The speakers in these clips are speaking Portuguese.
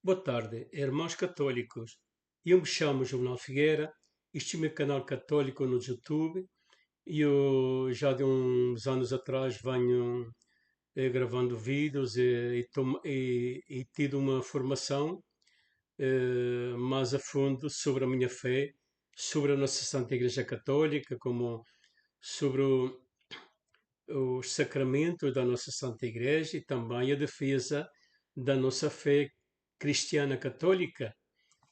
Boa tarde, irmãos católicos. Eu me chamo Juvenal Figueira, este é o meu canal católico no YouTube e eu já de uns anos atrás venho gravando vídeos e tido uma formação mais a fundo sobre a minha fé, sobre a nossa Santa Igreja Católica, como sobre os sacramentos da nossa Santa Igreja e também a defesa da nossa fé cristiana católica,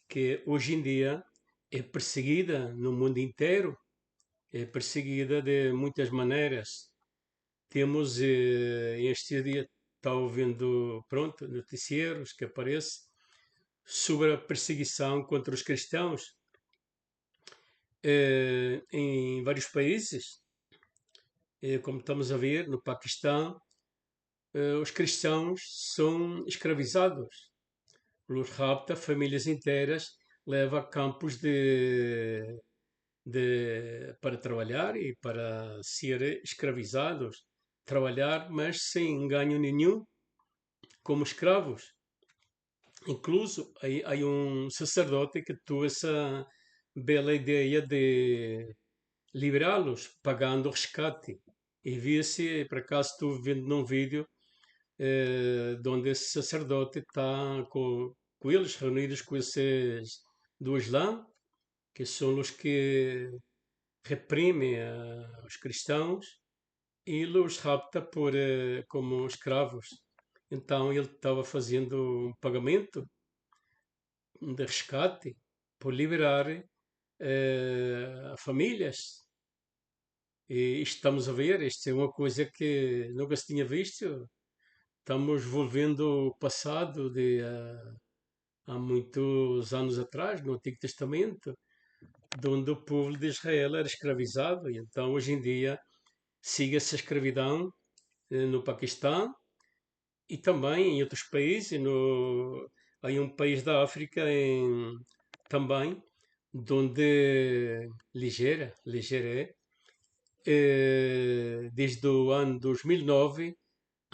que hoje em dia é perseguida no mundo inteiro, é perseguida de muitas maneiras. Temos este dia está ouvindo, pronto, noticieiros que aparecem sobre a perseguição contra os cristãos em vários países, como estamos a ver no Paquistão, os cristãos são escravizados. Los rapta famílias inteiras, leva a campos para trabalhar e para ser escravizados, trabalhar, mas sem ganho nenhum, como escravos. Incluso, há um sacerdote que teve essa bela ideia de liberá-los, pagando rescate. E via-se, por acaso estou vendo num vídeo, onde esse sacerdote está com eles, reunidos com esses do Islã, que são os que reprimem os cristãos e os rapta como escravos. Então ele estava fazendo um pagamento de resgate por liberar famílias. E isto estamos a ver, isto é uma coisa que nunca se tinha visto. Estamos volvendo o passado de há muitos anos atrás, no Antigo Testamento, de onde o povo de Israel era escravizado. E então, hoje em dia, siga-se a escravidão no Paquistão e também em outros países. Há um país da África também, onde Ligéria, desde o ano 2009,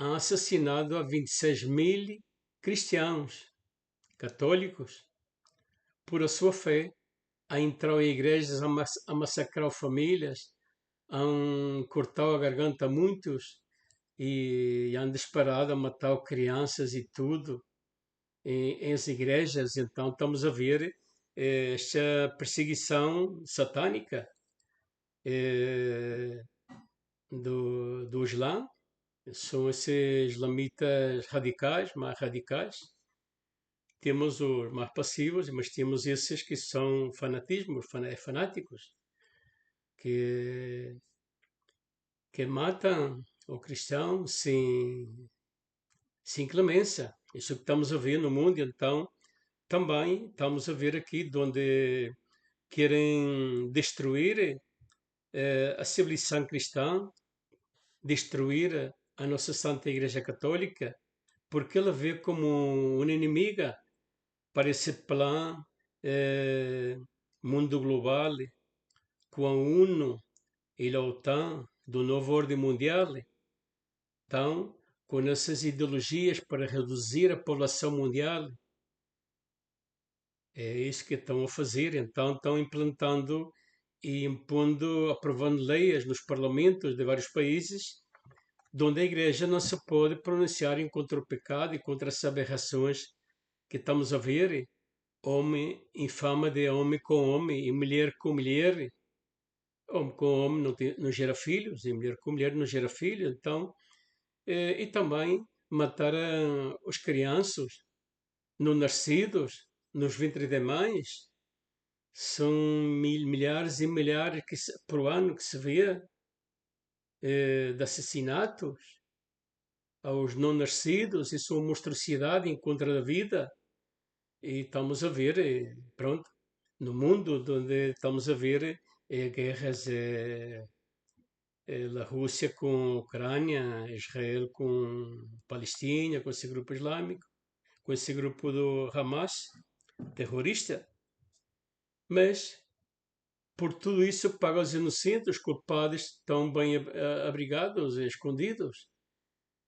há assassinado a 26 mil cristãos católicos por a sua fé, a entrar em igrejas a massacrar famílias, a cortar a garganta a muitos e han disparado a matar crianças e tudo em as igrejas. Então estamos a ver esta perseguição satânica eh, do Islã. São esses islamitas radicais, mais radicais. Temos os mais passivos, mas temos esses que são fanatismos, fanáticos, que, que matam o cristão sem clemência. Isso que estamos a ver no mundo, então também estamos a ver aqui onde querem destruir a civilização cristã, destruir a nossa Santa Igreja Católica, porque ela vê como uma inimiga para esse plano mundo global, com a ONU e a OTAN do novo ordem mundial. Então, com essas ideologias para reduzir a população mundial, é isso que estão a fazer. Então, estão implantando e impondo, aprovando leis nos parlamentos de vários países, onde a Igreja não se pode pronunciar contra o pecado e contra as aberrações que estamos a ver. Homem infama de homem com homem e mulher com mulher. Homem com homem não gera filhos e mulher com mulher não gera filhos. Então, e também matar os crianças não nascidos nos ventres de mães. São milhares e milhares por ano que se vê de assassinatos aos não nascidos. Isso é uma monstruosidade em contra da vida. E estamos a ver, pronto, no mundo onde estamos a ver guerras, a Rússia com a Ucrânia, Israel com a Palestina, com esse grupo islâmico, com esse grupo do Hamas, terrorista. Mas por tudo isso paga os inocentes, os culpados estão bem abrigados, escondidos.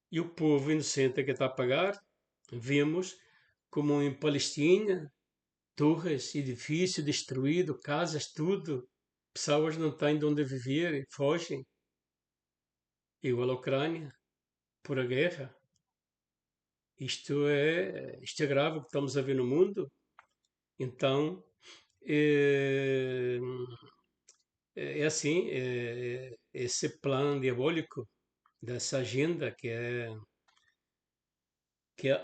E o povo inocente é que está a pagar. Vemos como em Palestina, torres, edifício destruído, casas, tudo. Pessoas não têm de onde viver, fogem. Igual a Ucrânia, por a guerra. Isto é grave o que estamos a ver no mundo. Então, é, é assim, esse plano diabólico dessa agenda que é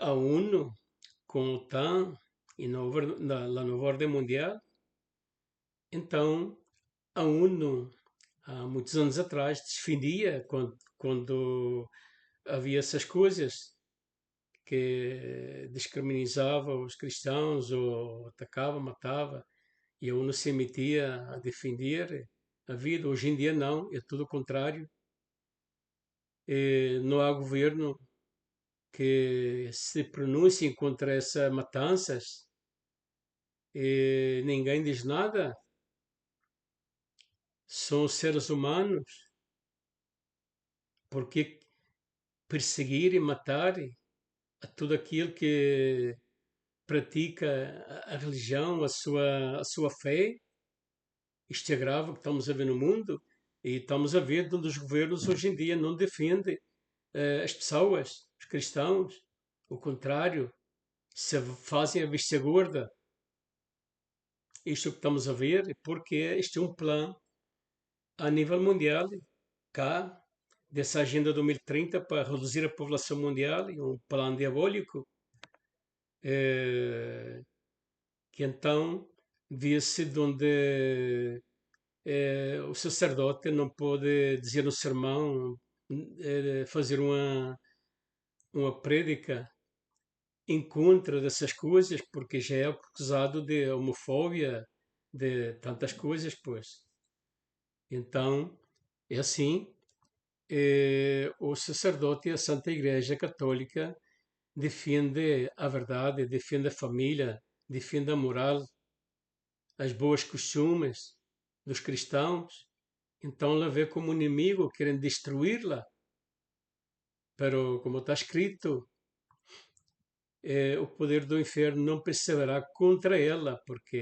a ONU com a OTAN e na nova ordem mundial. Então, a ONU, há muitos anos atrás, defendia quando havia essas coisas que descriminalizava os cristãos ou atacava, matava, e a ONU se emitia a defender a vida. Hoje em dia não, é tudo o contrário. Não há governo que se pronuncie contra essas matanças. Ninguém diz nada. São seres humanos. Por que perseguir e matar a tudo aquilo que pratica a religião, a sua fé? Isto é grave o que estamos a ver no mundo e estamos a ver onde os governos hoje em dia não defendem as pessoas, os cristãos. O contrário, se fazem a vista gorda. Isto é o que estamos a ver, porque este é um plano a nível mundial, cá, dessa Agenda 2030 para reduzir a população mundial, e um plano diabólico, que então vê-se de onde o sacerdote não pode dizer no sermão, fazer uma prédica em contra dessas coisas, porque já é acusado de homofobia, de tantas coisas, pois. Então, é assim, o sacerdote e a Santa Igreja Católica defende a verdade, defende a família, defende a moral, as boas costumes dos cristãos. Então ela vê como inimigo, querem destruí-la. Pero, como está escrito, o poder do inferno não perseverará contra ela, porque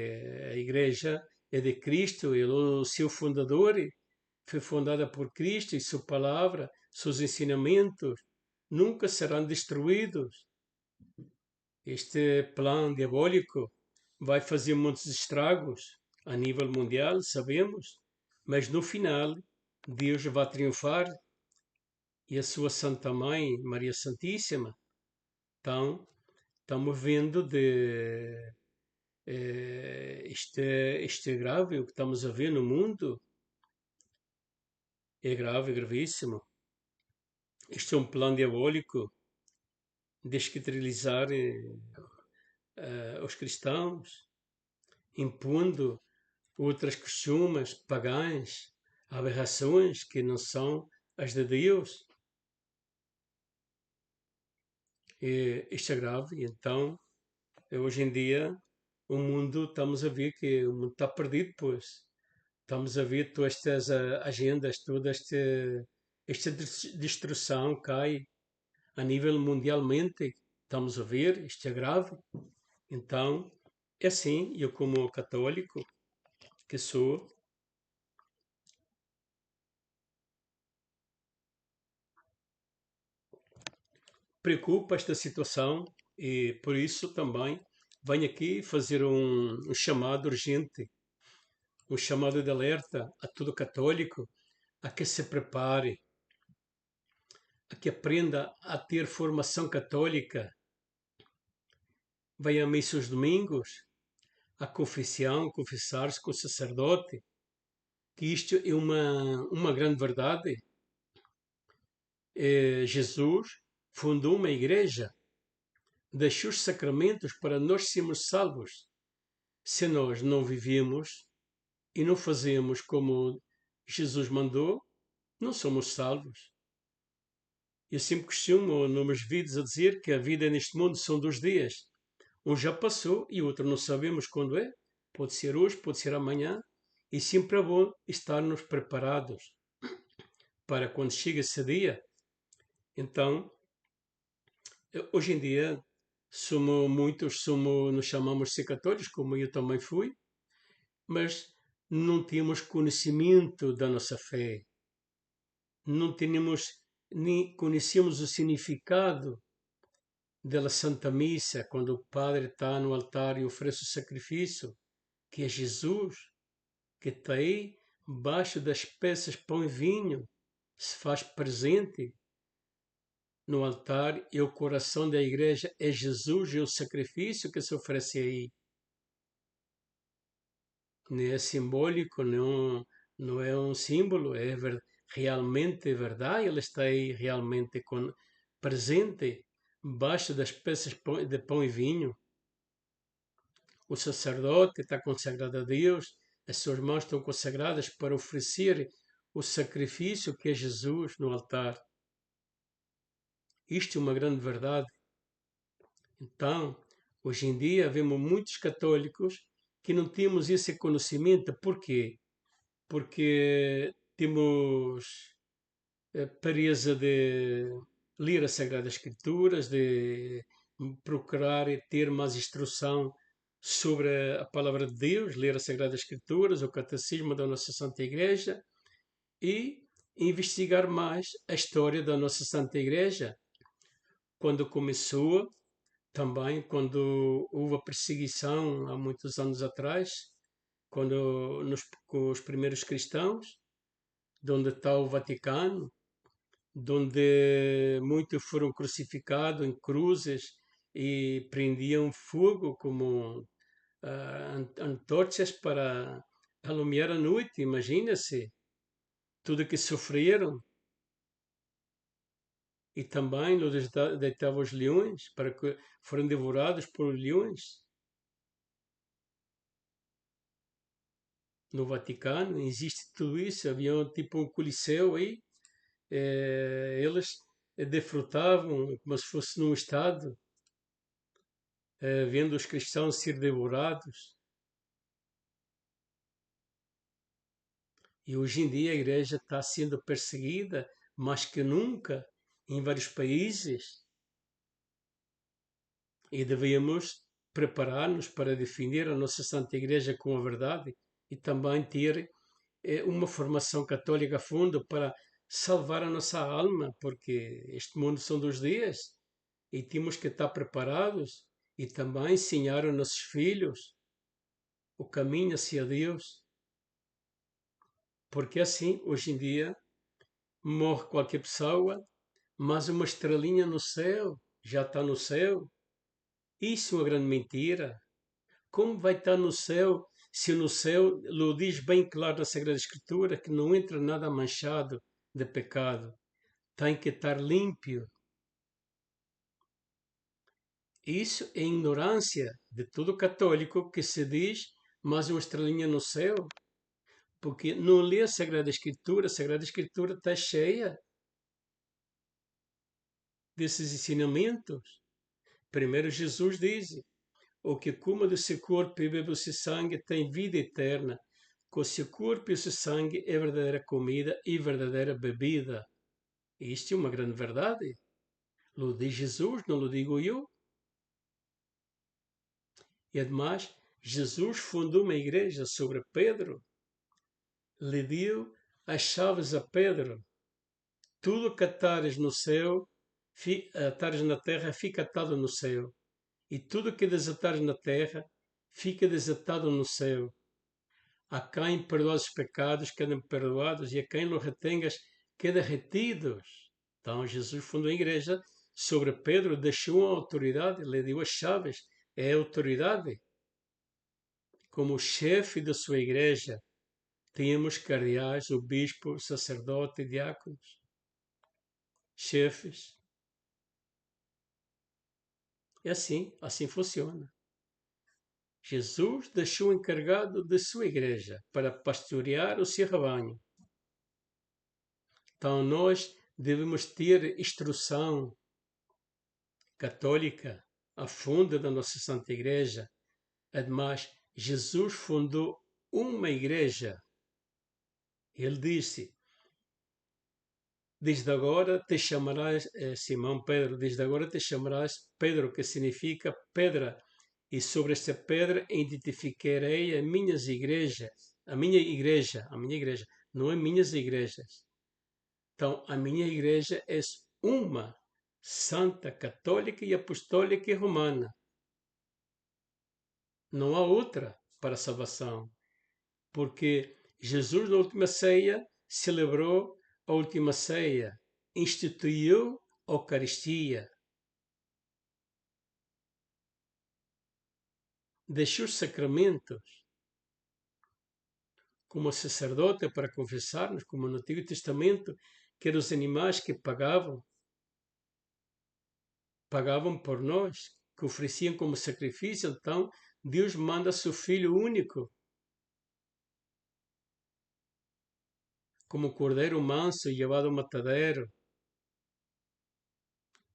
a igreja é de Cristo, ele é o seu fundador, foi fundada por Cristo e sua palavra, seus ensinamentos nunca serão destruídos. Este plano diabólico vai fazer muitos estragos a nível mundial, sabemos, mas no final Deus vai triunfar e a sua Santa Mãe, Maria Santíssima. Então, estamos vendo este grave, o que estamos a ver no mundo é grave, é gravíssimo. Este é um plano diabólico de esquadrilhar os cristãos, impondo outras costumes pagãs, aberrações que não são as de Deus. Isto é grave, e então, hoje em dia, o mundo, estamos a ver que o mundo está perdido, pois. Estamos a ver todas estas agendas, toda esta destruição cai a nível mundialmente. Estamos a ver, isto é grave. Então, é assim, eu como católico que sou, preocupa esta situação e por isso também venho aqui fazer um chamado urgente, um chamado de alerta a todo católico a que se prepare, a que aprenda a ter formação católica, venha à missa aos domingos, à confissão, confessar-se com o sacerdote, que isto é uma grande verdade. Jesus fundou uma igreja, deixou os sacramentos para nós sermos salvos. Se nós não vivemos e não fazemos como Jesus mandou, não somos salvos. Eu sempre costumo, nos meus vídeos, a dizer que a vida neste mundo são 2 dias. Um já passou e o outro não sabemos quando é. Pode ser hoje, pode ser amanhã. E sempre é bom estarmos preparados para quando chega esse dia. Então, hoje em dia, nos chamamos de ser católicos, como eu também fui, mas não tínhamos conhecimento da nossa fé, não tínhamos, nem conhecíamos o significado da Santa Missa, quando o padre está no altar e oferece o sacrifício, que é Jesus, que está aí, baixo das peças pão e vinho, se faz presente no altar, e o coração da igreja é Jesus e o sacrifício que se oferece aí. Não é simbólico, não é um símbolo, realmente verdade, ele está aí realmente presente, baixo das peças de pão e vinho. O sacerdote está consagrado a Deus, as suas mãos estão consagradas para oferecer o sacrifício que é Jesus no altar. Isto é uma grande verdade. Então, hoje em dia, vemos muitos católicos que não temos esse conhecimento. Por quê? Porque temos pareza de ler as Sagradas Escrituras, de procurar ter mais instrução sobre a palavra de Deus, ler as Sagradas Escrituras, o Catecismo da nossa Santa Igreja e investigar mais a história da nossa Santa Igreja, quando começou, também quando houve a perseguição há muitos anos atrás, com os primeiros cristãos, de onde está o Vaticano, onde muitos foram crucificados em cruzes e prendiam fogo como antorchas para alumiar a noite. Imagina-se tudo que sofreram. E também los deitavam os leões para que foram devorados por leões. No Vaticano existe tudo isso. Havia tipo um coliseu aí. Eles desfrutavam como se fosse num estado, vendo os cristãos ser devorados. E hoje em dia a igreja está sendo perseguida mais que nunca em vários países. E devemos preparar-nos para defender a nossa Santa Igreja com a verdade e também ter uma formação católica a fundo para salvar a nossa alma, porque este mundo são 2 dias e temos que estar preparados e também ensinar aos nossos filhos o caminho hacia Deus. Porque assim, hoje em dia, morre qualquer pessoa, mas uma estrelinha no céu já está no céu. Isso é uma grande mentira. Como vai estar no céu se no céu lo diz bem claro na Sagrada Escritura que não entra nada manchado de pecado? Tem que estar límpio. Isso é ignorância de todo católico que se diz mais uma estrelinha no céu, porque não lê a Sagrada Escritura está cheia desses ensinamentos. Primeiro Jesus diz: o que coma do seu corpo e bebe o seu sangue tem vida eterna. Que o seu corpo e o seu sangue é verdadeira comida e verdadeira bebida. Isto é uma grande verdade. Lo diz Jesus, não lo digo eu. E ademais, Jesus fundou uma igreja sobre Pedro. Lhe deu as chaves a Pedro. Tudo que atares no céu, atares na terra, fica atado no céu. E tudo que desatares na terra, fica desatado no céu. A quem perdoas os pecados, quedam perdoados, e a quem los retengas, quedam retidos. Então Jesus fundou a igreja sobre Pedro, deixou a autoridade, lhe deu as chaves, é a autoridade. Como chefe da sua igreja, temos cardeais, o bispo, o sacerdote, diáconos, chefes. É assim funciona. Jesus deixou encarregado de sua igreja para pastorear o seu rebanho. Então nós devemos ter instrução católica a fundo da nossa Santa Igreja. Ademais, Jesus fundou uma igreja. Ele disse: Desde agora te chamarás, Simão Pedro, desde agora te chamarás Pedro, que significa pedra, e sobre esta pedra edificarei a minha igreja, não é minhas igrejas. Então, a minha igreja é uma, santa, católica e apostólica e romana. Não há outra para a salvação, porque Jesus, na última ceia, celebrou a última ceia, instituiu a Eucaristia, deixou os sacramentos como sacerdote para confessar-nos, como no Antigo Testamento, que eram os animais que pagavam por nós, que ofereciam como sacrifício. Então, Deus manda seu Filho único, como cordeiro manso e levado ao matadeiro,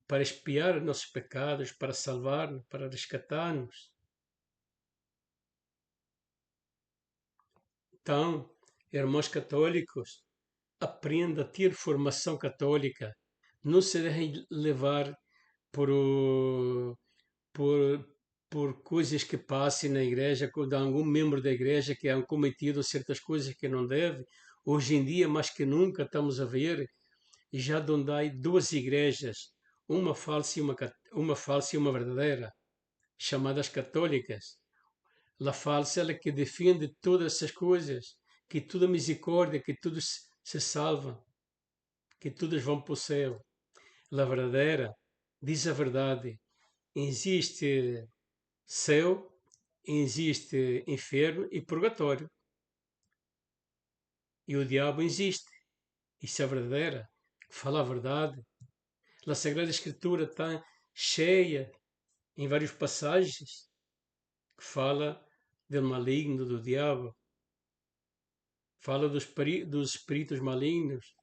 para expiar os nossos pecados, para salvar-nos, para resgatar-nos. Então, irmãos católicos, aprenda a ter formação católica. Não se deixem levar por, por, por coisas que passem na igreja, de algum membro da igreja que há cometido certas coisas que não deve. Hoje em dia, mais que nunca, estamos a ver, já onde há duas igrejas, uma falsa e uma verdadeira, chamadas católicas. A falsa é a que defende todas essas coisas, que toda misericórdia, que todos se salvam, que todos vão para o céu. A verdadeira diz a verdade. Existe céu, existe inferno e purgatório. E o diabo existe. Isso é verdadeira, que fala a verdade. A Sagrada Escritura está cheia em várias passagens que fala do maligno, do diabo. Fala dos espíritos malignos,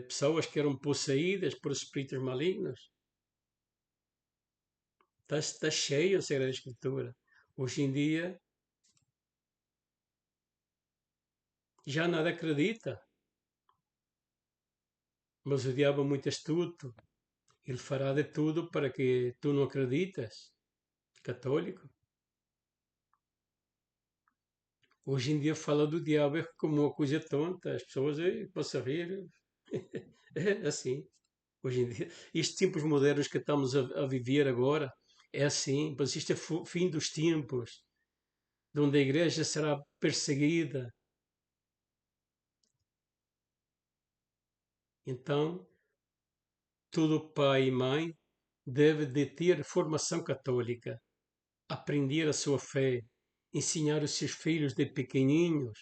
pessoas que eram possuídas por espíritos malignos. Está cheio a Sagrada Escritura. Hoje em dia já nada acredita, mas o diabo é muito astuto. Ele fará de tudo para que tu não acreditas. Católico. Hoje em dia fala do diabo como uma coisa tonta. As pessoas possam rir. É assim. Hoje em dia, estes tempos modernos que estamos a viver agora, é assim. Mas isto é fim dos tempos, onde a igreja será perseguida. Então, todo pai e mãe deve de ter formação católica, aprender a sua fé, ensinar os seus filhos de pequenininhos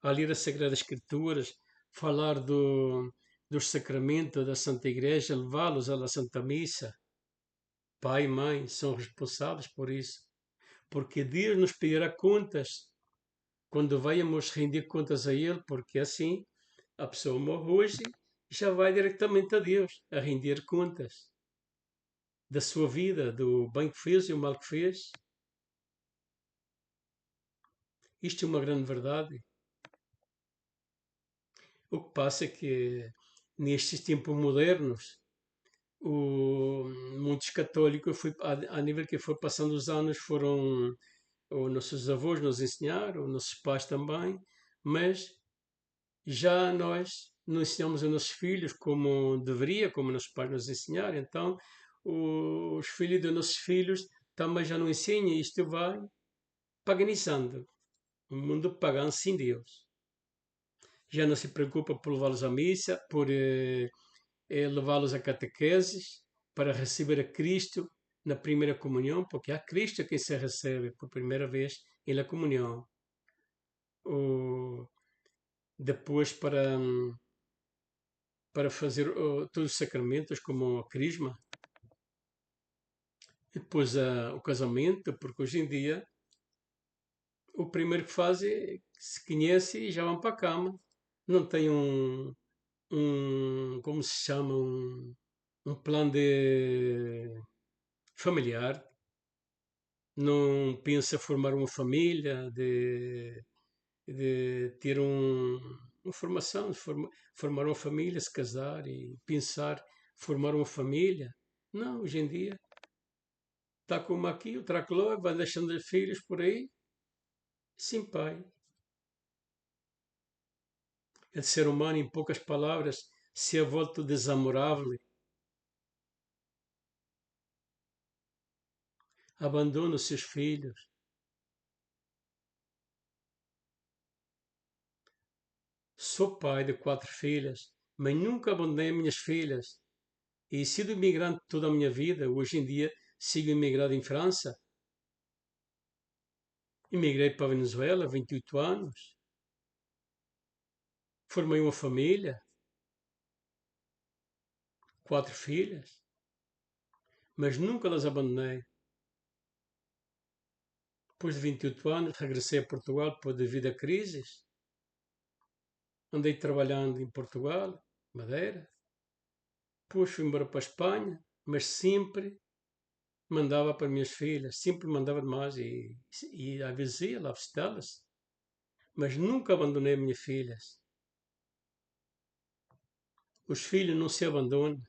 a ler as Sagradas Escrituras, falar dos sacramentos da Santa Igreja, levá-los à Santa Missa. Pai e mãe são responsáveis por isso, porque Deus nos pedirá contas quando vayamos render contas a Ele, porque assim a pessoa morre hoje e já vai diretamente a Deus a render contas da sua vida, do bem que fez e o mal que fez. Isto é uma grande verdade. O que passa é que nestes tempos modernos, muitos católicos, a nível que foi passando os anos, foram os nossos avós nos ensinaram, os nossos pais também, mas já nós não ensinamos aos nossos filhos como deveria, como nossos pais nos ensinaram. Então, os filhos dos nossos filhos também já não ensinam, e isto vai paganizando. Um mundo pagão sem Deus. Já não se preocupa por levá-los à missa, por levá-los a catequeses, para receber a Cristo na primeira comunhão, porque é a Cristo quem se recebe por primeira vez na comunhão. Depois para fazer todos os sacramentos, como a crisma, e depois o casamento, porque hoje em dia o primeiro que faz é que se conhece e já vão para a cama. Não tem como se chama, um plano de familiar, não pensa formar uma família, de ter uma formação, formar uma família, se casar e pensar formar uma família. Não, hoje em dia está como aqui, o tracoló, vai deixando os filhos por aí, sim, pai. O ser humano, em poucas palavras, se é volto desamorável, abandona os seus filhos. Sou pai de 4 filhas, mas nunca abandonei minhas filhas. E sido imigrante toda a minha vida, hoje em dia sigo imigrado em França. Imigrei para a Venezuela, 28 anos. Formei uma família, 4 filhas, mas nunca las abandonei. Depois de 28 anos, regressei a Portugal devido a crises. Andei trabalhando em Portugal, Madeira. Depois fui embora para a Espanha, mas sempre mandava para minhas filhas, sempre mandava demais e às vezes ia lá visitá-las. Mas nunca abandonei minhas filhas. Os filhos não se abandonam.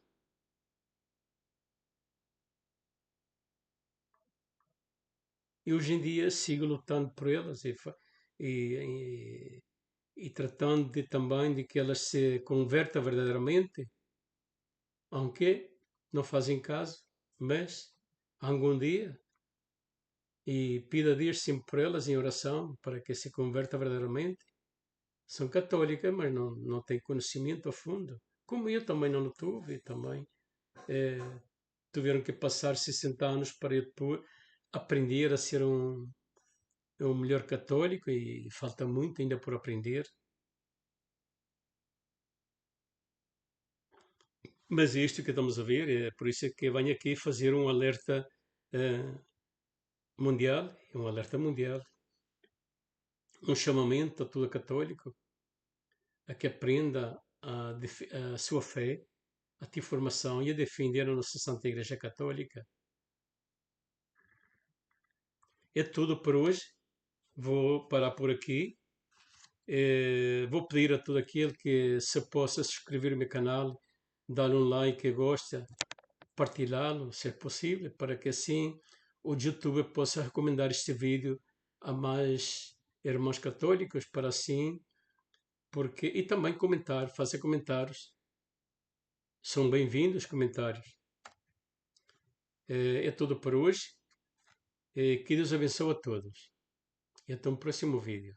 E hoje em dia sigo lutando por elas e, e tratando também de que elas se convertam verdadeiramente, aunque não fazem caso, mas algum dia, e pido a Deus sempre por elas em oração para que se converta verdadeiramente. São católicas, mas não têm conhecimento a fundo. Como eu também não tive, também eh, tiveram que passar 60 anos para eu aprender a ser um melhor católico e falta muito ainda por aprender. Mas é isto que estamos a ver, é por isso é que eu venho aqui fazer um alerta eh, mundial, um chamamento a todo católico a que aprenda a sua fé, a ter formação e a defender a nossa Santa Igreja Católica. É tudo por hoje. Vou parar por aqui. Vou pedir a todo aquele que se possa subscrever o meu canal, dar um like que gosta, partilhá-lo, se é possível, para que assim o YouTube possa recomendar este vídeo a mais irmãos católicos, para assim, porque e também comentar, fazer comentários. São bem-vindos comentários. É tudo por hoje. Que Deus abençoe a todos. E até o próximo vídeo.